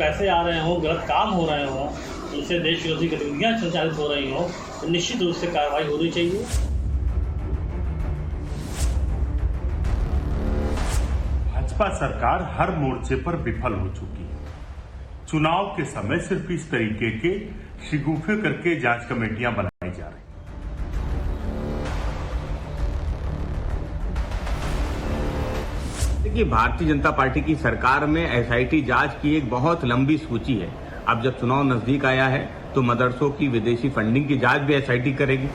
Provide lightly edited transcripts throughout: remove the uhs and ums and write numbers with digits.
पैसे आ रहे हों, गलत काम हो रहे हों, उनसे देश विरोधी गतिविधियाँ संचालित हो रही हों, तो निश्चित रूप से कार्रवाई होनी चाहिए। भाजपा सरकार हर मोर्चे पर विफल हो चुकी है। चुनाव के समय सिर्फ इस तरीके के शिगुफे करके जांच कमेटियां बनाई जा रही। देखिए, भारतीय जनता पार्टी की सरकार में एसआईटी जांच की एक बहुत लंबी सूची है। अब जब चुनाव नजदीक आया है तो मदरसों की विदेशी फंडिंग की जांच भी एसआईटी करेगी।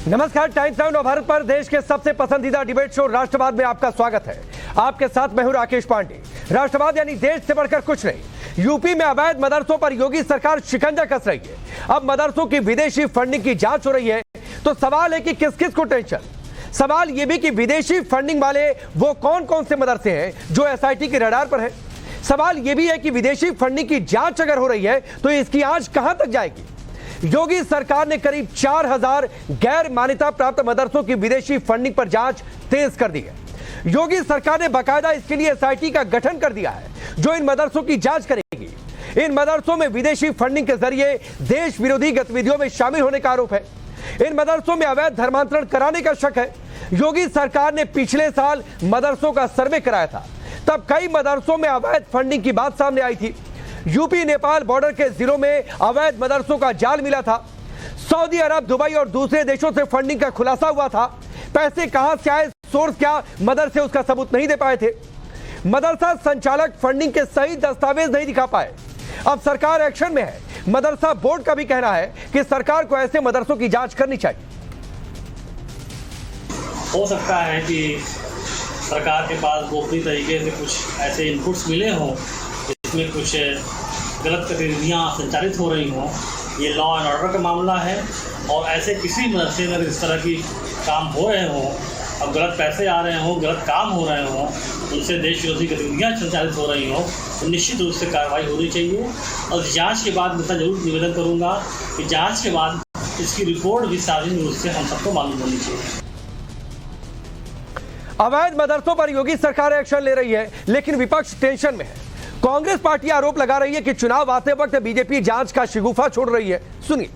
नमस्कार, टाइम्स नाउ नवभारत पर देश के सबसे पसंदीदा डिबेट शो राष्ट्रवाद में आपका स्वागत है। आपके साथ मैं हूं राकेश पांडे। राष्ट्रवाद यानी देश से बढ़कर कुछ नहीं। यूपी में अवैध मदरसों पर योगी सरकार शिकंजा कस रही है। अब मदरसों की विदेशी फंडिंग की जांच हो रही है, तो सवाल है कि किस किस को टेंशन। सवाल यह भी कि विदेशी फंडिंग वाले वो कौन कौन से मदरसे हैं जो एसआईटी के रडार पर है। सवाल यह भी है कि विदेशी फंडिंग की जांच अगर हो रही है तो इसकी आंच कहां तक जाएगी। योगी सरकार ने करीब 4000 गैर मान्यता प्राप्त मदरसों की विदेशी फंडिंग पर जांच तेज कर दी है। योगी सरकार ने बाकायदा इसके लिए एसआईटी का गठन कर दिया है, जो इन मदरसों की जांच करेगी। इन मदरसों में विदेशी फंडिंग के जरिए देश विरोधी गतिविधियों में शामिल होने का आरोप है। इन मदरसों में अवैध धर्मांतरण कराने का शक है। योगी सरकार ने पिछले साल मदरसों का सर्वे कराया था, तब कई मदरसों में अवैध फंडिंग की बात सामने आई थी। यूपी नेपाल बॉर्डर के जिलों में अवैध मदरसों का जाल मिला था। सऊदी अरब, दुबई और दूसरे देशों से फंडिंग का खुलासा हुआ था। पैसे कहां से आए, सोर्स क्या, मदरसे उसका सबूत नहीं दे पाए थे। मदरसा संचालक फंडिंग के सही दस्तावेज नहीं दिखा पाए। अब सरकार एक्शन में है। मदरसा बोर्ड का भी कहना है कि सरकार को ऐसे मदरसों की जांच करनी चाहिए। हो सकता है कि सरकार के पास गोपनीय तरीके से कुछ ऐसे इनपुट्स मिले हों जिसमें कुछ गलत गतिविधियाँ संचालित हो रही हों। ये लॉ एंड ऑर्डर का मामला है, और ऐसे किसी मदरसे में इस तरह की काम हो रहे हों, अब गलत पैसे आ रहे हों, गलत काम हो रहे हों, उनसे देश विरोधी गतिविधियाँ संचालित हो रही हों, तो निश्चित रूप से कार्रवाई होनी चाहिए। और जांच के बाद मैं जरूर निवेदन करूँगा कि जांच के बाद इसकी रिपोर्ट भी सार्वजनिक रूप से हम सबको मालूम होनी चाहिए। अवैध मदरसों पर योगी सरकार एक्शन ले रही है, लेकिन विपक्ष टेंशन में है। कांग्रेस पार्टी आरोप लगा रही है कि चुनाव आते वक्त बीजेपी जांच का शिगुफा छोड़ रही है। सुनिए।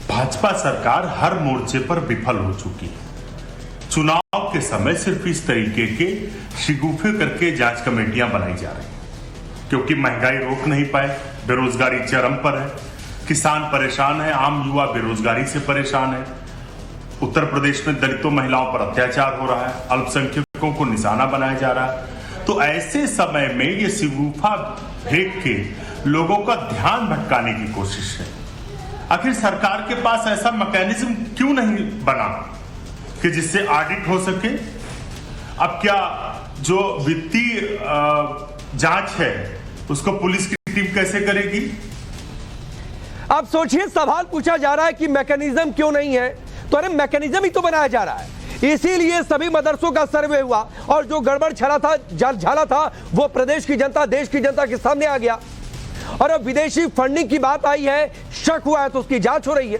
भाजपा सरकार हर मोर्चे पर विफल हो चुकी है। चुनाव के समय सिर्फ इस तरीके के शिगुफे करके जांच कमेटियां बनाई जा रही हैं, क्योंकि महंगाई रोक नहीं पाए, बेरोजगारी चरम पर है, किसान परेशान है, आम युवा बेरोजगारी से परेशान है, उत्तर प्रदेश में दलितों महिलाओं पर अत्याचार हो रहा है, अल्पसंख्यकों को निशाना बनाया जा रहा है। तो ऐसे समय में ये शिगुफा फेंक के लोगों का ध्यान भटकाने की कोशिश है। आखिर सरकार के पास ऐसा मैकेनिज्म क्यों नहीं बना कि जिससे ऑडिट हो सके। अब क्या जो वित्तीय जांच है उसको पुलिस की टीम कैसे करेगी। अब सोचिए, सवाल पूछा जा रहा है कि मैकेनिज्म क्यों नहीं है, तो अरे मैकेनिज्म ही तो बनाया जा रहा है। इसीलिए सभी मदरसों का सर्वे हुआ और जो गड़बड़ झाला था वो प्रदेश की जनता, देश की जनता के सामने आ गया। और अब विदेशी फंडिंग की बात आई है, शक हुआ है, तो उसकी जांच हो रही है।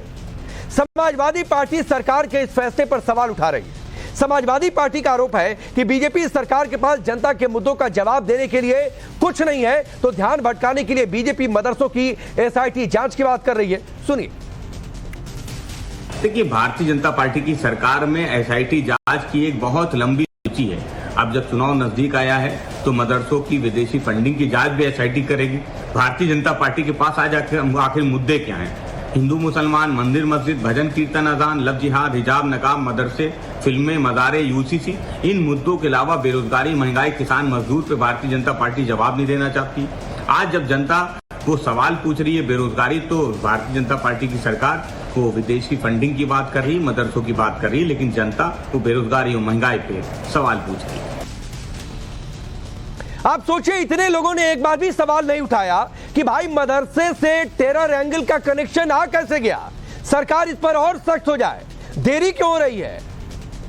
समाजवादी पार्टी सरकार के इस फैसले पर सवाल उठा रही है। समाजवादी पार्टी का आरोप है कि बीजेपी सरकार के पास जनता के मुद्दों का जवाब देने के लिए कुछ नहीं है, तो ध्यान भटकाने के लिए बीजेपी मदरसों की एसआईटी जांच की बात कर रही है। सुनिए। देखिए, भारतीय जनता पार्टी की सरकार में एसआईटी जांच की एक बहुत लंबी सूची है। अब जब चुनाव नजदीक आया है तो मदरसों की विदेशी फंडिंग की जांच भी एसआईटी करेगी। भारतीय जनता पार्टी के पास आज आखिर मुद्दे क्या हैं? हिंदू मुसलमान, मंदिर मस्जिद, भजन कीर्तन, अजान, लव जिहाद, हिजाब, नकाब, मदरसे, फिल्में, मज़ारे, यूसीसी, इन मुद्दों के अलावा बेरोजगारी, महंगाई, किसान, मजदूर पे भारतीय जनता पार्टी जवाब नहीं देना चाहती। आज जब जनता वो सवाल पूछ रही है बेरोजगारी, तो भारतीय जनता पार्टी की सरकार वो विदेशी फंडिंग की बात कर रही है, मदरसों की बात कर रही है, लेकिन जनता वो बेरोजगारी और महंगाई पे सवाल पूछ रही है। आप सोचिए, इतने लोगों ने एक बार भी सवाल नहीं उठाया कि भाई मदरसे से टेरर एंगल का कनेक्शन आ कैसे गया। सरकार इस पर और सख्त हो जाए, देरी क्यों हो रही है?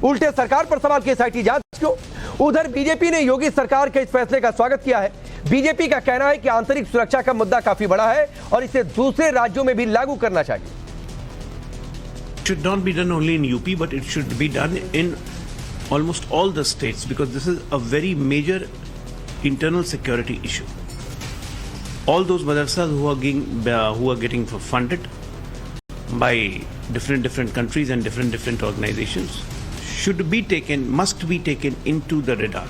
उल्टे सरकार पर सवाल की एसआईटी जांच क्यों? उधर बीजेपी ने योगी सरकार के इस फैसले का स्वागत किया है। बीजेपी का कहना है कि आंतरिक सुरक्षा का मुद्दा काफी बड़ा है और इसे दूसरे राज्यों में भी लागू करना चाहिए। should not be done only in UP, but it should be done in almost all the states, because this is a very major internal security issue. All those madrasas who are getting funded by different countries and different organizations must be taken into the radar,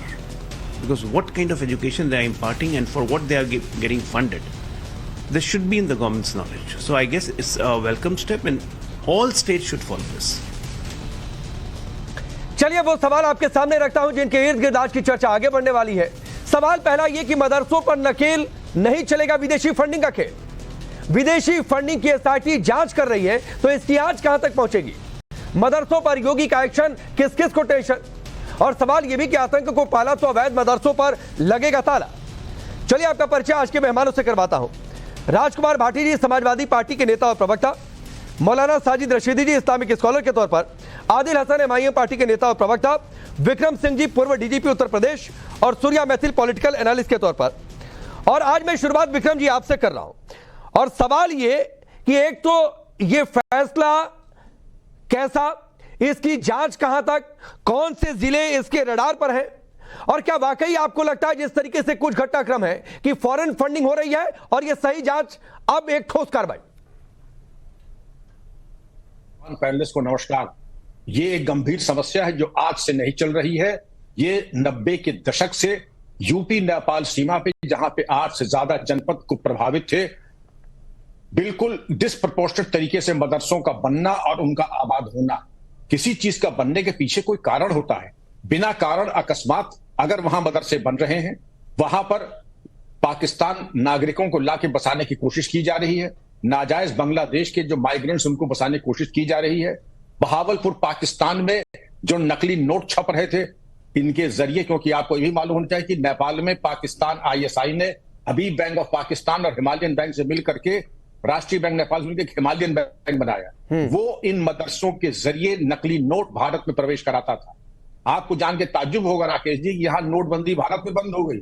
because what kind of education they are imparting and for what they are getting funded, this should be in the government's knowledge. So I guess it's a welcome step and all states should follow this. चलिए वो सवाल आपके सामने रखता हूं जिनके इर्द गिर्द आज की चर्चा आगे बढ़ने वाली है। सवाल पहला ये कि मदरसों पर नकेल नहीं चलेगा विदेशी फंडिंग का खेल। विदेशी फंडिंग की एसआईटी जांच कर रही है तो इसकी आज कहां तक पहुंचेगी? मदरसों पर योगी का एक्शन, किस किस को टेंशन? और सवाल यह भी कि आतंक को पाला तो अवैध मदरसों पर लगेगा ताला। चलिए आपका परिचय आज के मेहमानों से करवाता हूं। राजकुमार भाटी जी समाजवादी पार्टी के नेता और प्रवक्ता, मौलाना साजिद रशीदी जी इस्लामिक स्कॉलर के तौर पर, आदिल हसन एमआईएम पार्टी के नेता और प्रवक्ता, विक्रम सिंह जी पूर्व डीजीपी उत्तर प्रदेश और सूर्या मैथिल पॉलिटिकल एनालिस्ट के तौर पर। और आज मैं शुरुआत विक्रम जी आपसे कर रहा हूं और सवाल ये कि एक तो ये फैसला कैसा, इसकी जांच कहां तक, कौन से जिले इसके रडार पर हैं, और क्या वाकई आपको लगता है जिस तरीके से कुछ घटनाक्रम है कि फॉरेन फंडिंग हो रही है और यह सही जांच अब एक ठोस कार्रवाई? पैनलिस्ट को नमस्कार। ये एक गंभीर समस्या है जो आज से नहीं चल रही है। ये 90 के दशक से यूपी नेपाल सीमा पे, जहां पे 8 से ज्यादा जनपद को प्रभावित थे, बिल्कुल डिस्प्रपोर्शनेट तरीके से मदरसों का बनना और उनका आबाद होना। किसी चीज का बनने के पीछे कोई कारण होता है। बिना कारण अकस्मात अगर वहां मदरसे बन रहे हैं, वहां पर पाकिस्तान नागरिकों को लाके बसाने की कोशिश की जा रही है, नाजायज बांग्लादेश के जो माइग्रेंट्स उनको बसाने की कोशिश की जा रही है। बहावलपुर पाकिस्तान में जो नकली नोट छप रहे थे इनके जरिए, क्योंकि आपको ये भी मालूम होना चाहिए कि नेपाल में पाकिस्तान आईएसआई ने अभी बैंक ऑफ पाकिस्तान और हिमालयन बैंक से मिल करके राष्ट्रीय बैंक नेपाल से मिलकर हिमालयन बैंक बनाया। वो इन मदरसों के जरिए नकली नोट भारत में प्रवेश कराता था। आपको जान के ताज्जुब होगा राकेश जी, यहां नोटबंदी भारत में बंद हो गई,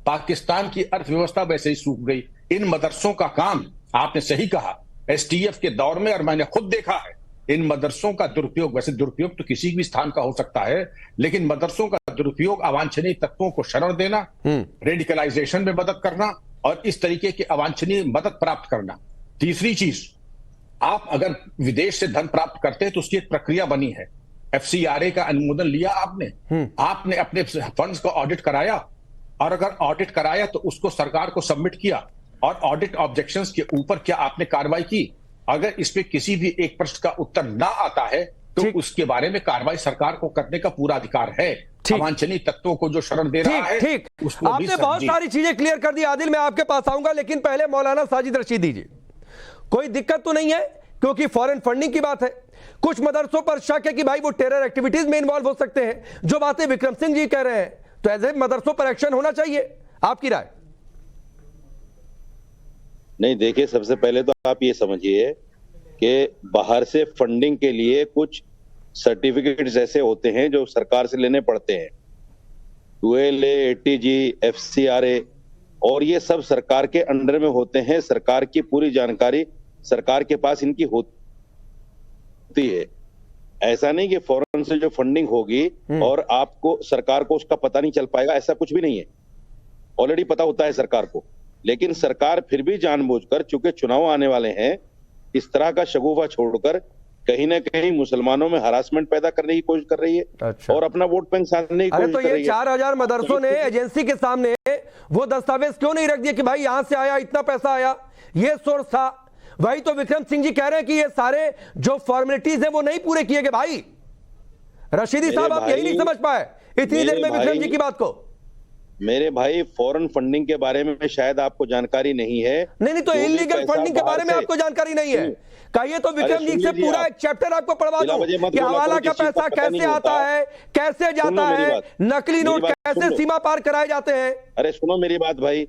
पाकिस्तान की अर्थव्यवस्था वैसे ही सूख गई। इन मदरसों का काम, आपने सही कहा, एसटीएफ के दौर में, और मैंने खुद देखा है, इन मदरसों का दुरुपयोग, वैसे दुरुपयोग तो किसी भी स्थान का हो सकता है, लेकिन मदरसों का दुरुपयोग अवांछनीय तत्वों को शरण देना, रेडिकलाइजेशन में मदद करना और इस तरीके की अवांछनीय मदद प्राप्त करना। तीसरी चीज, आप अगर विदेश से धन प्राप्त करते हैं तो उसकी एक प्रक्रिया बनी है। एफसीआरए का अनुमोदन लिया आपने अपने फंड्स को ऑडिट कराया, और अगर ऑडिट कराया तो उसको सरकार को सबमिट किया, और ऑडिट ऑब्जेक्शंस के ऊपर क्या आपने कार्रवाई की? अगर इसमें किसी भी एक प्रश्न का उत्तर ना आता है तो उसके बारे में कार्रवाई सरकार को करने का पूरा अधिकार है। अवांछनीय तत्वों को जो शरण दे रहा है, ठीक, आपने बहुत सारी चीजें क्लियर कर दी। आदिल, मैं आपके पास आऊंगा, लेकिन पहले मौलाना साजिद रशीदी जी, कोई दिक्कत तो नहीं है क्योंकि फॉरेन फंडिंग की बात है, कुछ मदरसों पर शक है कि भाई वो टेरर एक्टिविटीज में इन्वॉल्व हो सकते हैं, जो बातें विक्रम सिंह जी कह रहे हैं, तो ऐसे मदरसों पर एक्शन होना चाहिए, आपकी राय? नहीं, देखिए, सबसे पहले तो आप ये समझिए कि बाहर से फंडिंग के लिए कुछ सर्टिफिकेट्स ऐसे होते हैं जो सरकार से लेने पड़ते हैं, 2LA, ATG, FCRA, और ये सब सरकार के अंडर में होते हैं। सरकार की पूरी जानकारी सरकार के पास इनकी होती है। ऐसा नहीं कि फॉरेन से जो फंडिंग होगी और आपको, सरकार को उसका पता नहीं चल पाएगा, ऐसा कुछ भी नहीं है। ऑलरेडी पता होता है सरकार को, लेकिन सरकार फिर भी जानबूझकर, चूंकि चुनाव आने वाले हैं, इस तरह का शगुफा छोड़कर कहीं ना कहीं मुसलमानों में हरासमेंट पैदा करने की कोशिश कर रही है। अच्छा। और अपना वोट बैंक साधने की कोशिश कर रही है। 4000 मदरसों ने एजेंसी के सामने वो दस्तावेज क्यों नहीं रख दिए कि भाई यहां से आया, इतना पैसा आया, ये सोर्स था? वही तो विक्रम सिंह जी कह रहे हैं कि ये सारे जो फॉर्मेलिटीज है वो नहीं पूरे किए गए। भाई रशीदी साहब, आप यही नहीं समझ पाए इतनी देर में विक्रम जी की बात को? मेरे भाई, फॉरेन फंडिंग के बारे में शायद आपको जानकारी नहीं है। नहीं, तो इलीगल फंडिंग के बारे में आपको जानकारी नहीं है। कहिए तो विक्रम जी से पूरा एक चैप्टर आपको पढ़वा दूं कि हवाला का पैसा कैसे आता है, कैसे जाता है, नकली नोट कैसे सीमा पार कराए जाते हैं। अरे सुनो मेरी बात भाई,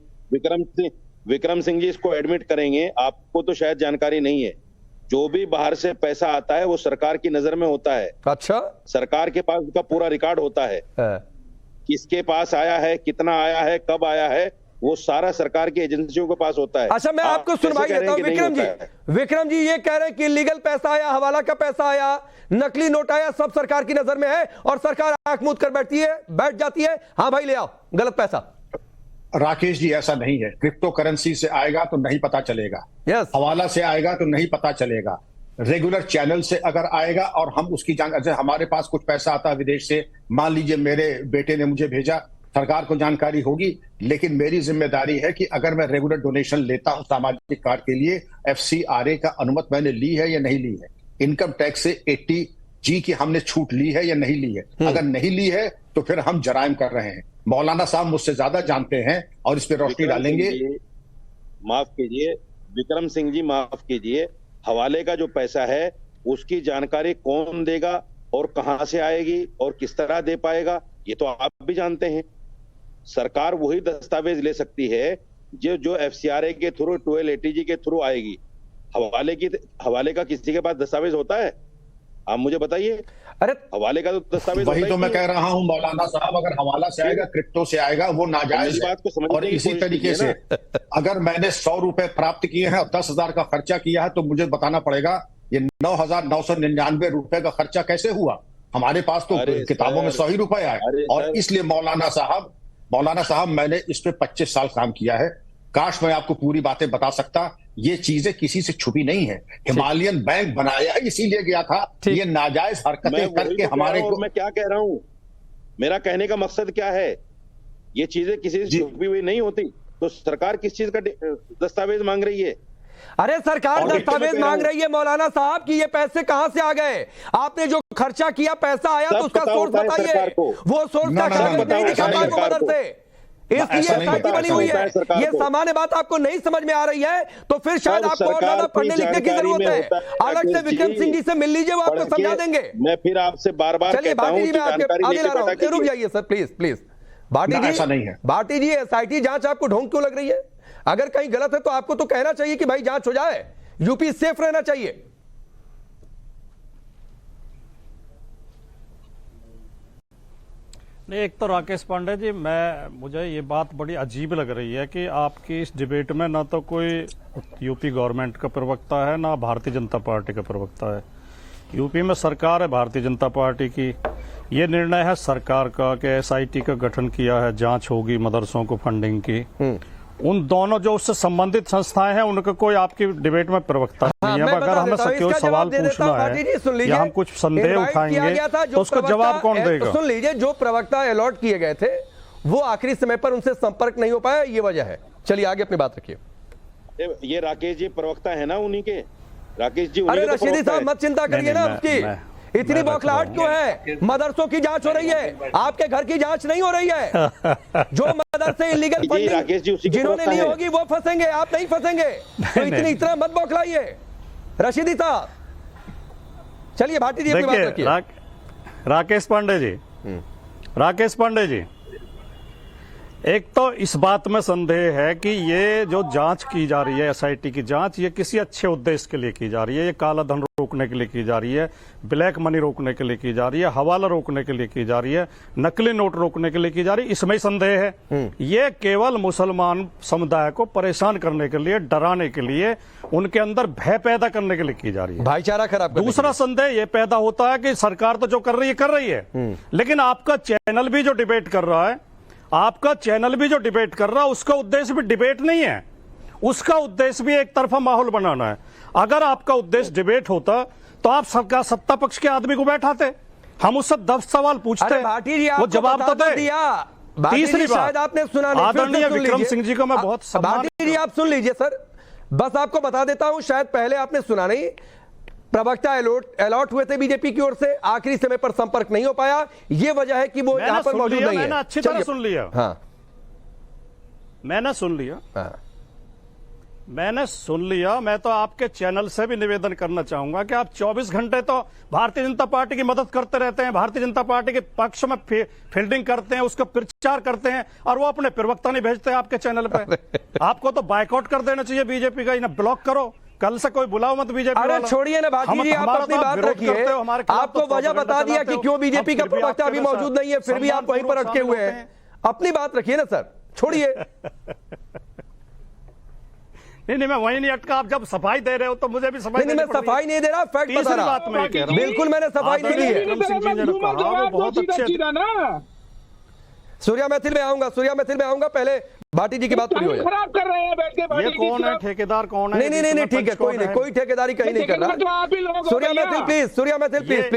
विक्रम सिंह जी इसको एडमिट करेंगे, आपको तो शायद जानकारी नहीं है। जो भी बाहर से पैसा आता है वो सरकार की नजर में होता है। अच्छा, सरकार के पास उसका पूरा रिकॉर्ड होता है, किसके पास आया है, कितना आया है, कब आया है, वो सारा सरकार की एजेंसियों के पास होता है। अच्छा, मैं आपको आप कैसे सुनवाई कह रहे देता हैं हूं। कि नहीं होता है? विक्रम जी ये कह रहे हैं कि इलीगल पैसा आया, हवाला का पैसा आया, नकली नोट आया, सब सरकार की नजर में है और सरकार आंख मूंद कर बैठ जाती है। हाँ भाई ले आओ गलत पैसा। राकेश जी ऐसा नहीं है। क्रिप्टो करेंसी से आएगा तो नहीं पता चलेगा, यस, हवाला से आएगा तो नहीं पता चलेगा, रेगुलर चैनल से अगर आएगा और हम उसकी जानकारी, हमारे पास कुछ पैसा आता है विदेश से, मान लीजिए मेरे बेटे ने मुझे भेजा, सरकार को जानकारी होगी, लेकिन मेरी जिम्मेदारी है कि अगर मैं रेगुलर डोनेशन लेता हूं सामाजिक कार्य के लिए, FCRA का अनुमति मैंने ली है या नहीं ली है, इनकम टैक्स से 80G की हमने छूट ली है या नहीं ली है। अगर नहीं ली है तो फिर हम जराइम कर रहे हैं। मौलाना साहब मुझसे ज्यादा जानते हैं और इस पर रोशनी डालेंगे। माफ कीजिए विक्रम सिंह जी, माफ कीजिए, हवाले का जो पैसा है उसकी जानकारी कौन देगा और कहां से आएगी और किस तरह दे पाएगा, ये तो आप भी जानते हैं। सरकार वही दस्तावेज ले सकती है जो FCRA के थ्रू 1280G के थ्रू आएगी। हवाले का किसी के पास दस्तावेज होता है? आप मुझे बताइए। अरे हवाले का तो दस्तावेज वही तो मैं कह रहा हूं मौलाना साहब, अगर हवाला से आएगा, क्रिप्टो से आएगा, वो नाजायज है। बात को समझने और की इसी कोशिश तरीके से अगर मैंने 100 रुपए प्राप्त किए हैं और 10,000 का खर्चा किया है तो मुझे बताना पड़ेगा ये 9,999 रुपए का खर्चा कैसे हुआ। हमारे पास तो किताबों में 100 ही रुपए आए। और इसलिए मौलाना साहब मैंने इस पे 25 साल काम किया है। काश मैं आपको पूरी बातें बता सकता। ये चीजें किसी से छुपी नहीं है। हिमालयन बैंक बनाया है इसीलिए गया था। ये नाजायज हरकतें करके हमारे को, मैं क्या कह रहा हूं, मेरा कहने का मकसद क्या है, ये चीजें किसी से छुपी हुई नहीं होती। तो सरकार किस चीज का दस्तावेज मांग रही है? अरे सरकार दस्तावेज मांग रही है मौलाना साहब कि ये पैसे कहां से आ गए, आपने जो खर्चा किया पैसा आया तो उसका सोर्स बताइए। वो सोर्स का कागज नहीं दिखा पाए वो मदद से, इसलिए SIT बनी हुई है। ये सामान्य बात आपको नहीं समझ में आ रही है तो फिर शायद आपको और ज्यादा पढ़ने लिखने की जरूरत है। अलग से विक्रम सिंह जी से मिल लीजिए, वो आपको समझा देंगे। मैं फिर आपसे बार बार चलिए भाटी जी, मैं आपके आगे ला रहा हूं, रुक जाइए सर प्लीज। भाटी जी, ऐसा नहीं है। भाटी जी, SIT जांच आपको ढोंग क्यों लग रही है? अगर कहीं गलत है तो आपको तो कहना चाहिए कि भाई जांच हो जाए, यूपी सेफ रहना चाहिए। नहीं, एक तो राकेश पांडे जी, मुझे ये बात बड़ी अजीब लग रही है कि आपकी इस डिबेट में ना तो कोई यूपी गवर्नमेंट का प्रवक्ता है ना भारतीय जनता पार्टी का प्रवक्ता है। यूपी में सरकार है भारतीय जनता पार्टी की, ये निर्णय है सरकार का कि SIT का गठन किया है, जांच होगी मदरसों को फंडिंग की। उन दोनों जो उससे संबंधित संस्थाएं हैं उनका कोई आपकी डिबेट में प्रवक्ता नहीं है। अगर हमें कोई सवाल पूछना है या हम कुछ संदेह उठाएंगे तो उसका जवाब कौन देगा? सुन लीजिए, जो प्रवक्ता अलॉट किए गए थे वो आखिरी समय पर उनसे संपर्क नहीं हो पाया, ये वजह है। चलिए आगे अपनी बात रखिए। ये राकेश जी प्रवक्ता है ना उन्हीं के, राकेश जी। अरे रशीदी साहब मत चिंता करिए ना उसकी, इतनी बौखलाहट क्यों है? मदरसों की जांच हो रही है, आपके घर की जांच नहीं हो रही है। जो मदरसे इलीगल फंडिंग जिन्होंने ली होगी वो फंसेंगे, आप नहीं फंसेंगे। तो इतना मत बौखलाइए रशीदी साहब। चलिए भाटी जी अपनी बात रखिए। राकेश पांडे जी, एक तो इस बात में संदेह है कि ये जो जांच की जा रही है, SIT की जांच, ये किसी अच्छे उद्देश्य के लिए की जा रही है। ये काला धन रोकने के लिए की जा रही है, ब्लैक मनी रोकने के लिए की जा रही है, हवाला रोकने के लिए की जा रही है, नकली नोट रोकने के लिए की जा रही है, इसमें ही संदेह है। ये केवल मुसलमान समुदाय को परेशान करने के लिए, डराने के लिए, उनके अंदर भय पैदा करने के लिए की जा रही है, भाईचारा खराब। दूसरा संदेह ये पैदा होता है कि सरकार तो जो कर रही है, लेकिन आपका चैनल भी जो डिबेट कर रहा है, उसका उद्देश्य भी डिबेट नहीं है, उसका उद्देश्य भी एक तरफा माहौल बनाना है। अगर आपका उद्देश्य डिबेट होता तो आप सरकार सत्ता पक्ष के आदमी को बैठाते, हम उससे 10 सवाल पूछते, वो जवाब तो दे। तीसरी बात, आपने सुना नहीं, आदरणीय विक्रम सिंह जी को मैं बहुत सम्मान। आप सुन लीजिए सर, बस आपको बता देता हूं, शायद पहले आपने सुना नहीं। प्रवक्ता अलॉट हुए थे बीजेपी की ओर से, आखिरी समय पर संपर्क नहीं हो पाया, ये वजह है कि वो यहां पर मौजूद नहीं है। मैंने अच्छी तरह सुन लिया। हाँ, मैंने सुन लिया। हाँ, मैंने सुन लिया। मैं तो आपके चैनल से भी निवेदन करना चाहूंगा कि आप 24 घंटे तो भारतीय जनता पार्टी की मदद करते रहते हैं, भारतीय जनता पार्टी के पक्ष में फील्डिंग करते हैं, उसका प्रचार करते हैं, और वो अपने प्रवक्ता नहीं भेजते आपके चैनल पे। आपको तो बायकॉट कर देना चाहिए बीजेपी का, इन्हें ब्लॉक करो, कल से कोई बुलाओ मत बीजेपी। अरे छोड़िए ना भाटी जी, आप अपनी बात रखिए। आपको वजह बता दिया कि क्यों बीजेपी का प्रवक्ता अभी मौजूद नहीं है, फिर भी आप वहीं पर अटके हुए हैं। अपनी बात रखिए ना सर। छोड़िए। नहीं, मैं वही नहीं अटका। आप जब सफाई दे रहे हो तो मुझे भी सफाई नहीं, मैं सफाई नहीं दे रहा, फैक्ट बता रहा। बात मैं कह रहा हूं। बिल्कुल मैंने सफाई नहीं ली है। विक्रम सिंह जी ने कहा वो बहुत अच्छे। सूर्या मैथिल में आऊंगा, पहले भाटी जी की बात पूरी हो जाए। खराब कर रहे हैं बैठ के। ये कौन है ठेकेदार, कौन है? नहीं, ठीक है, कोई ठेकेदारी कहीं नहीं कर रहा। सूर्या मैथिल प्लीज,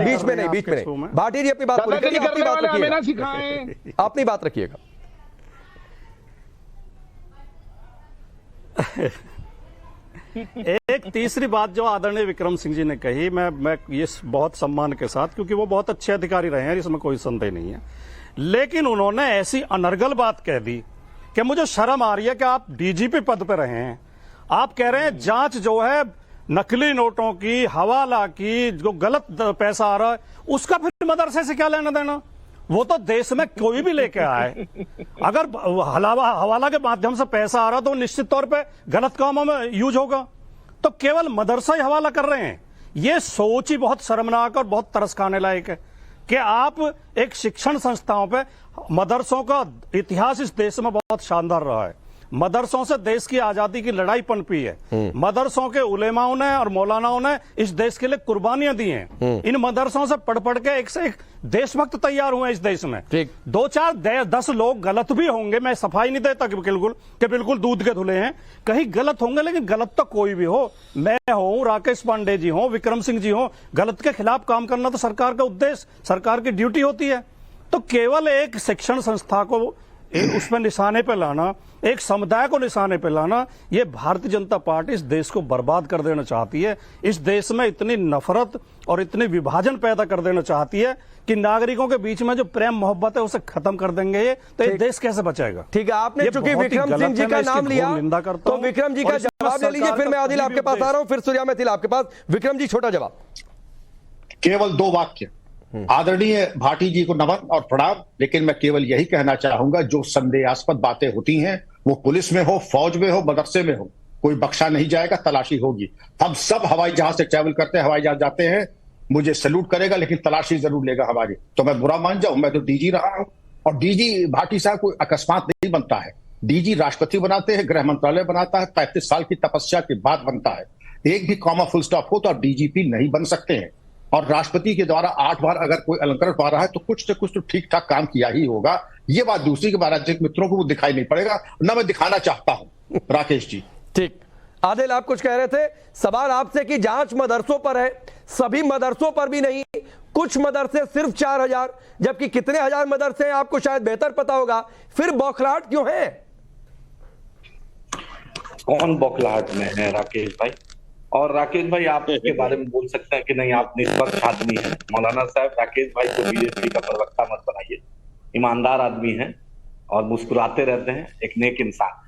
बीच में नहीं। भाटी जी अपनी बात पूरी करिए, अपनी बात रखिएगा। एक तीसरी बात जो आदरणीय विक्रम सिंह जी ने कही, मैं ये बहुत सम्मान के साथ, क्योंकि वो बहुत अच्छे अधिकारी रहे हैं, इसमें कोई संदेह नहीं है, लेकिन उन्होंने ऐसी अनर्गल बात कह दी कि मुझे शर्म आ रही है कि आप डीजीपी पद पर रहे हैं, आप कह रहे हैं जांच जो है नकली नोटों की, हवाला की, जो गलत पैसा आ रहा है उसका फिर मदरसे से क्या लेना देना? वो तो देश में कोई भी लेके आए, अगर हवाला के माध्यम से पैसा आ रहा तो निश्चित तौर पे गलत कामों में यूज होगा, तो केवल मदरसा ही हवाला कर रहे हैं। ये सोच ही बहुत शर्मनाक और बहुत तरस खाने लायक है कि आप एक शिक्षण संस्थाओं पे, मदरसों का इतिहास इस देश में बहुत शानदार रहा है, मदरसों से देश की आजादी की लड़ाई पनपी है, मदरसों के उलेमाओं ने और मौलानाओं ने इस देश के लिए कुर्बानियां दी हैं, इन मदरसों से पढ़ पढ़ के एक से एक देशभक्त तैयार हुए इस देश में। 2-4-10 लोग गलत भी होंगे, मैं सफाई नहीं देता कि बिल्कुल दूध के धुले हैं, कहीं गलत होंगे, लेकिन गलत तो कोई भी हो, मैं हूं, राकेश पांडे जी हो, विक्रम सिंह जी हो, गलत के खिलाफ काम करना तो सरकार का उद्देश्य, सरकार की ड्यूटी होती है। तो केवल एक शिक्षण संस्था को उसमें निशाने पे लाना, एक समुदाय को निशाने पे लाना, ये भारतीय जनता पार्टी इस देश को बर्बाद कर देना चाहती है। इस देश में इतनी नफरत और इतनी विभाजन पैदा कर देना चाहती है कि नागरिकों के बीच में जो प्रेम मोहब्बत है उसे खत्म कर देंगे ये, तो ये देश कैसे बचेगा? ठीक है, आपने चूंकि विक्रम सिंह जी का नाम लिया तो विक्रम जी का जवाब ले लीजिए, फिर मैं आदिल आपके पास आ रहा हूं, फिर सूर्या मैथिल आपके पास। विक्रम जी, छोटा जवाब। केवल 2 वाक्य। आदरणीय भाटी जी को नमन और प्रणाम, लेकिन मैं केवल यही कहना चाहूंगा, जो संदेहास्पद बातें होती हैं वो पुलिस में हो, फौज में हो, मदरसे में हो, कोई बख्शा नहीं जाएगा, तलाशी होगी। हम सब हवाई जहाज से ट्रैवल करते हैं, हवाई जहाज जाते हैं, मुझे सैल्यूट करेगा, लेकिन तलाशी जरूर लेगा हमारी। तो मैं बुरा मान जाऊं, मैं तो डीजी रहा हूं, और डीजी भाटी साहब कोई अकस्मात नहीं बनता है। डीजी राष्ट्रपति बनाते हैं, गृह मंत्रालय बनाता है, 35 साल की तपस्या के बाद बनता है। एक भी कॉमा फुल स्टॉप हो तो आप डीजीपी नहीं बन सकते हैं। और राष्ट्रपति के द्वारा 8 बार अगर कोई अलंकरण पा रहा है तो कुछ से कुछ तो ठीक ठाक काम किया ही होगा। ये बात दूसरी के राजनीतिक मित्रों को वो दिखाई नहीं पड़ेगा, ना मैं दिखाना चाहता हूं। राकेश जी, ठीक। आदिल, आप कुछ कह रहे थे, सवाल आपसे कि जांच मदरसों पर है, सभी मदरसों पर भी नहीं, कुछ मदरसे सिर्फ 4000, जबकि कितने हजार मदरसे हैं आपको शायद बेहतर पता होगा, फिर बौखलाहट क्यों है? कौन बौखलाहट में है राकेश भाई? और राकेश भाई, आप इसके बारे में बोल सकते हैं कि नहीं, आप निष्पक्ष आदमी हैं। मौलाना साहब, राकेश भाई को बीजेपी का प्रवक्ता मत बनाइए, ईमानदार आदमी हैं और मुस्कुराते रहते हैं, एक नेक इंसान।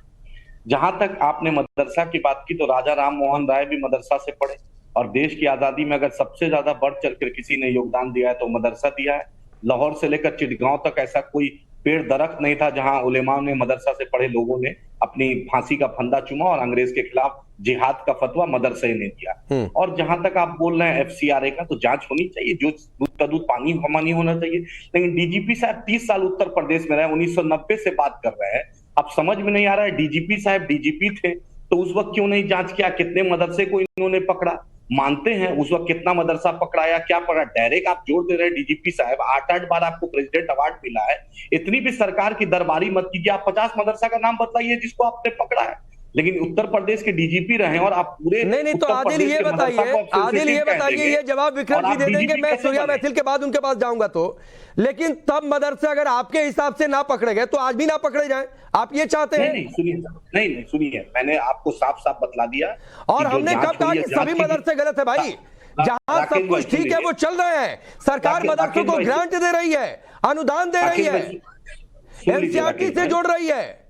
जहां तक आपने मदरसा की बात की, तो राजा राम मोहन राय भी मदरसा से पढ़े, और देश की आजादी में अगर सबसे ज्यादा बढ़ चढ़ कर किसी ने योगदान दिया है तो मदरसा दिया है। लाहौर से लेकर चिटगांव तक ऐसा कोई पेड़ दरख्त नहीं था जहां उलेमा ने, मदरसा से पढ़े लोगों ने अपनी फांसी का फंदा चूमा और अंग्रेज के खिलाफ जिहाद का फतवा मदरसे ने दिया। और जहां तक आप बोल रहे हैं FCRA का, तो जांच होनी चाहिए, जो दूध का दूध पानी हमा नहीं होना चाहिए। लेकिन डीजीपी साहब 30 साल उत्तर प्रदेश में रहे, 1990 से बात कर रहे हैं, अब समझ में नहीं आ रहा है, डीजीपी साहब डीजीपी थे तो उस वक्त क्यों नहीं जांच किया? कितने मदरसे को इन्होंने पकड़ा? मानते हैं उस वक्त कितना मदरसा पकड़ाया, क्या पकड़ा? डायरेक्ट आप जोड़ दे रहे हैं डीजीपी साहब, 8-8 बार आपको प्रेसिडेंट अवार्ड मिला है, इतनी भी सरकार की दरबारी मत कीजिए। आप 50 मदरसा का नाम बताइए जिसको आपने पकड़ा है, लेकिन उत्तर प्रदेश के डीजीपी रहे और आप पूरे नहीं तो आदिल ये बताइए, ये जवाब विक्रम जी दे देंगे, मैं सूर्या मैथिल के बाद उनके पास जाऊंगा। तो लेकिन तब मदरसे अगर आपके हिसाब से ना पकड़े गए तो आज भी ना पकड़े जाएं, आप ये चाहते हैं? नहीं सुनिए, मैंने आपको साफ साफ बतला दिया। और हमने कब कहा कि सभी मदरसे गलत है भाई? जहां सब कुछ ठीक है वो चल रहे हैं, सरकार मदरसों को ग्रांट दे रही है, अनुदान दे रही है, NCERT से जोड़ रही है।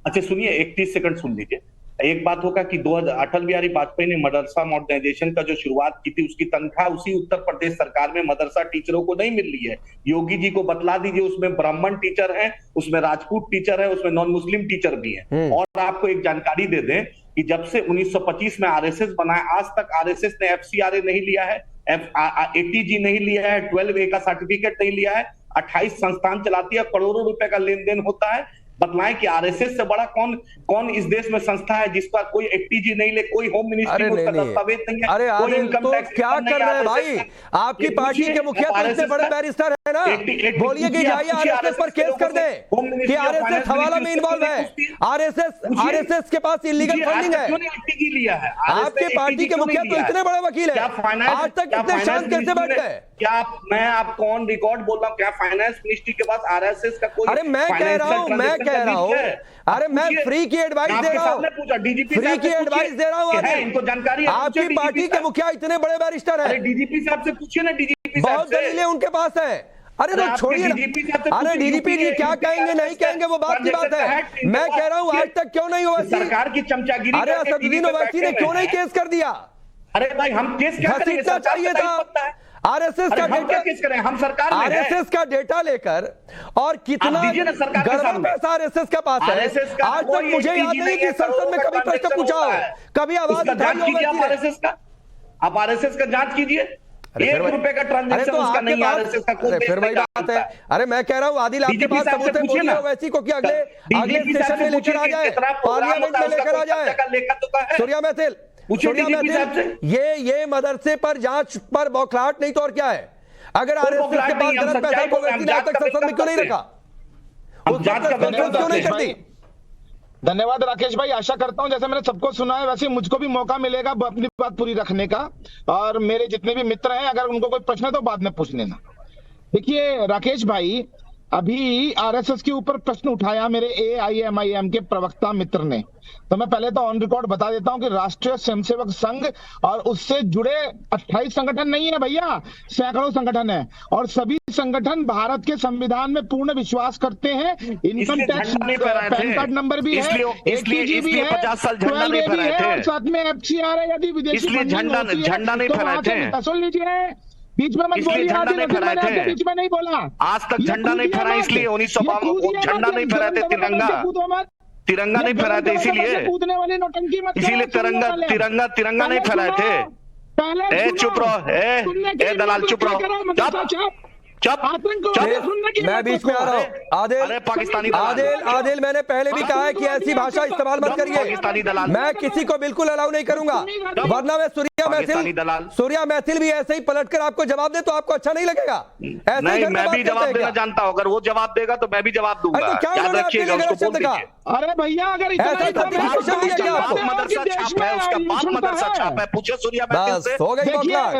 अच्छा सुनिए, 31 सेकंड सुन लीजिए। एक बात होगा कि अटल बिहारी वाजपेयी ने मदरसा मॉडर्नाइजेशन का जो शुरुआत की थी, उसकी तनख्वाह उसी उत्तर प्रदेश सरकार में मदरसा टीचरों को नहीं मिल रही है। योगी जी को बतला दीजिए, उसमें ब्राह्मण टीचर हैं, उसमें राजपूत टीचर है, उसमें नॉन मुस्लिम टीचर भी हैं। और आपको एक जानकारी दे दें कि जब से 1925 में RSS बना है, आज तक RSS ने FCRA नहीं लिया है, ATG नहीं लिया है, 12A का सर्टिफिकेट नहीं लिया है, 28 संस्थान चलाती है, करोड़ों रुपए का लेन देन होता है। बतलाएं कि आरएसएस से बड़ा कौन इस देश में संस्था है जिसका कोई एटीजी नहीं ले, कोई होम मिनिस्ट्री में उसका दस्तावेज नहीं है, अरे कोई आदिल इनकम तो टैक्स क्या कर रहे हैं भाई? आपकी पार्टी के मुखिया तो इतने बड़े बैरिस्टर है ना, बोलिए कि जाइए आरएसएस पर केस कर दे कि आरएसएस हवाला में इन्वॉल्व है, आरएसएस के पास इलीगल फंडिंग है। आपके पार्टी के मुखिया तो इतने बड़े वकील है, आज तक इतने शांत कैसे बैठ गए? क्या मैं आपको ऑन रिकॉर्ड बोल रहा हूँ, क्या फाइनेंस मिनिस्ट्री के पास आरएसएस का कोई? अरे मैं कह रहा हूँ, अरे मैं फ्री की एडवाइस दे रहा हूँ, फ्री की एडवाइस दे रहा हूँ। इनको जानकारी है, आपकी पार्टी के मुखिया इतने बड़े बैरिस्टर है, डीजीपी साहब से पूछिए ना, डीजीपी बहुत दलीलें उनके पास है। अरे तो छोड़िए, अरे डीजीपी जी क्या कहेंगे नहीं कहेंगे वो बात की बात है। मैं कह रहा हूँ आज तक क्यों नहीं हुआ सरकार की चमचागिरी? अरे असदुद्दीन ओवैसी ने क्यों नहीं केस कर दिया? अरे भाई हम केस क्या करेंगे? चाहिए था आरएसएस का डेटा, केस करें, हम सरकार में आरएसएस का डेटा लेकर, और कितना गड़बड़ पैसा आरएसएस के पास है। आज तक मुझे याद नहीं कि संसद में कभी प्रश्न पूछा हो, कभी आवाज उठाई हो आरएसएस का। आप आरएसएस का जांच कीजिए, 1 रुपए का ट्रांजैक्शन उसका नहीं है आरएसएस का। फिर वही बात है। अरे मैं कह रहा हूँ आदिल, आपके पास सबूत है, बोलिए ओवैसी को कि अगले स्टेशन में लेकर आ जाए, पार्लियामेंट में लेकर आ जाए। सूर्या मैथिल, ये मदरसे पर जांच पर बौखलाहट नहीं तो और क्या है? अगर आरएसएस के पास गलत पैसा को ओवैसी ने आज तक संसद में क्यों नहीं रखा? उस जांच का क्यों नहीं करती? धन्यवाद राकेश भाई। आशा करता हूं जैसे मैंने सबको सुना है वैसे मुझको भी मौका मिलेगा अपनी बात पूरी रखने का, और मेरे जितने भी मित्र हैं अगर उनको कोई प्रश्न है तो बाद में पूछ लेना। देखिए राकेश भाई, अभी आरएसएस के ऊपर प्रश्न उठाया मेरे एआईएमआईएम के प्रवक्ता मित्र ने, तो मैं पहले तो ऑन रिकॉर्ड बता देता हूं कि राष्ट्रीय स्वयंसेवक संघ और उससे जुड़े 28 संगठन नहीं है भैया, सैकड़ों संगठन है, और सभी संगठन भारत के संविधान में पूर्ण विश्वास करते हैं। Income tax pan card number भी है, एटीजी भी है, 12A भी है, और साथ में एफसीआर है। यदि विदेशी झंडा नहीं फहराए थे, सुन लीजिए, बीच में मत बोलिए, मैंने बीच में नहीं बोला, आज तक झंडा नहीं फहराया इसलिए 1952 झंडा नहीं फहराए थे, तिरंगा नहीं फहराए थे, इसीलिए तिरंगा नहीं फहराए थे। चुप रहो, दलाल चुप रहो, चुप। मैं बीच में आ रहा हूँ। आदिल मैंने पहले भी कहा है कि ऐसी भाषा इस्तेमाल मत करिए, मैं किसी को बिल्कुल अलाउ नहीं करूंगा, वरना मैं सूर्या मैथिल भी ऐसे ही पलटकर आपको जवाब दे तो आपको अच्छा नहीं लगेगा। नहीं, मैं भी जवाब देना जानता हूँ, अगर वो जवाब देगा तो मैं भी जवाब दूंगा, याद रखिएगा उसको बोल दीजिए। अरे भैया अगर मदरसा छाप है, पूछे सूर्या मैथिल से।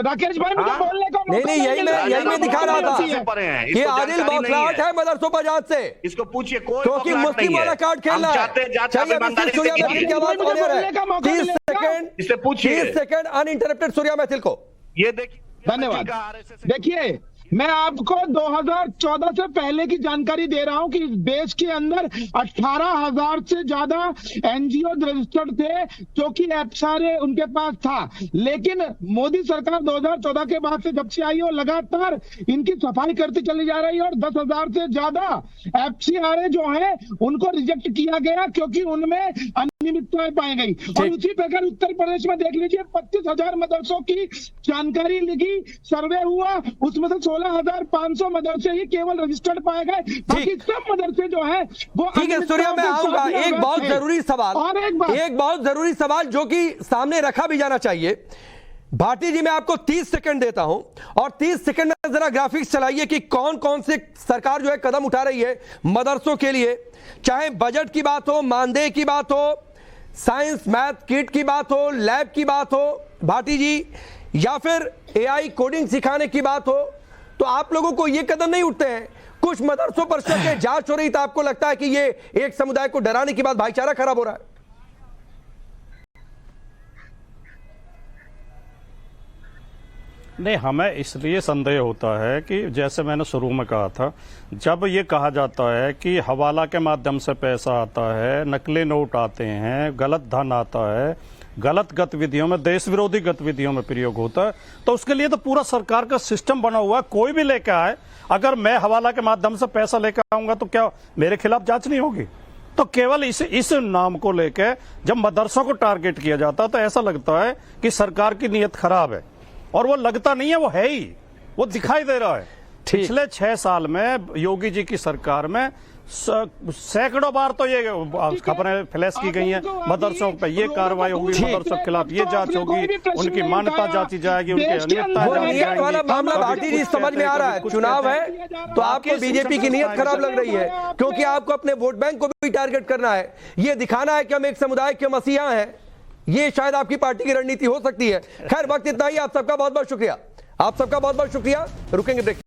राकेश भाई मुझे बोलने का नहीं, यही मैं दिखा रहा था कि आदिल बौखलाहट है मदरसों पर जांच से, इसको पूछिए, कोई क्योंकि मुस्लिम वाला कार्ड खेलना है। सूर्या मैथिल की आवाज को दे रहे हैं 30 सेकंड अनइंटरप्टेड सूर्या मैथिल को। ये देखिए, धन्यवाद। देखिए मैं आपको 2014 से पहले की जानकारी दे रहा हूं कि इस देश के अंदर 18,000 से ज्यादा एनजीओ रजिस्टर्ड थे, जो कि एफसीआर उनके पास था। लेकिन मोदी सरकार 2014 के बाद से जब से आई है लगातार इनकी सफाई करती चली जा रही है, और 10,000 से ज्यादा एफसीआर जो है उनको रिजेक्ट किया गया क्योंकि उनमें अनियमितताएं पाई गई। और उसी प्रकार उत्तर प्रदेश में देख लीजिए, 25,000 मदरसों की जानकारी लिखी, सर्वे हुआ, उसमें से 16,500 मदरसे ही केवल रजिस्टर्ड पाए गए, बाकी सब मदरसे जो है वो। ठीक है सूर्या, मैं आऊंगा। एक बहुत जरूरी सवाल, एक बहुत जरूरी सवाल जो कि सामने रखा भी जाना चाहिए। भाटी जी मैं आपको 30 सेकंड देता हूं, और 30 सेकंड में जरा ग्राफिक्स चलाइए कि कौन कौन से सरकार जो है कदम उठा रही है मदरसों के लिए, चाहे बजट की बात हो, मानदेय की बात हो, साइंस मैथ किट की बात हो, लैब की बात हो भाटी जी, या फिर एआई कोडिंग सिखाने की बात हो। तो आप लोगों को ये कदम नहीं उठते हैं? कुछ मदरसों पर शक है, जांच हो रही, तो आपको लगता है कि ये एक समुदाय को डराने की बात, भाईचारा खराब हो रहा है? नहीं, हमें इसलिए संदेह होता है कि जैसे मैंने शुरू में कहा था, जब ये कहा जाता है कि हवाला के माध्यम से पैसा आता है, नकली नोट आते हैं, गलत धन आता है, गलत गतिविधियों में, देश विरोधी गतिविधियों में प्रयोग होता है, तो उसके लिए तो पूरा सरकार का सिस्टम बना हुआ है। कोई भी लेकर आए, अगर मैं हवाला के माध्यम से पैसा लेकर आऊंगा तो क्या मेरे खिलाफ जांच नहीं होगी? तो केवल इस नाम को लेकर जब मदरसों को टारगेट किया जाता है तो ऐसा लगता है कि सरकार की नीयत खराब है, और वो लगता नहीं है, वो है ही, वो दिखाई दे रहा है। पिछले 6 साल में योगी जी की सरकार में सैकड़ों बार तो ये खबरें फ्लैश की गई हैं, मदरसों पे ये कार्रवाई होगी, मदरसों के खिलाफ ये जांच होगी, उनकी मान्यता जांची जाएगी, उनकी अनियमितता नियत वाला मामला भारती जी समझ में आ रहा है। चुनाव है तो आपको बीजेपी की नियत खराब लग रही है, क्योंकि आपको अपने वोट बैंक को भी टारगेट करना है, ये दिखाना है कि हम एक समुदाय के मसीहा हैं। ये शायद आपकी पार्टी की रणनीति हो सकती है। खैर, वक्त इतना ही। आप सबका बहुत बहुत शुक्रिया, आप सबका बहुत बहुत शुक्रिया। रुकेंगे ब्रेक।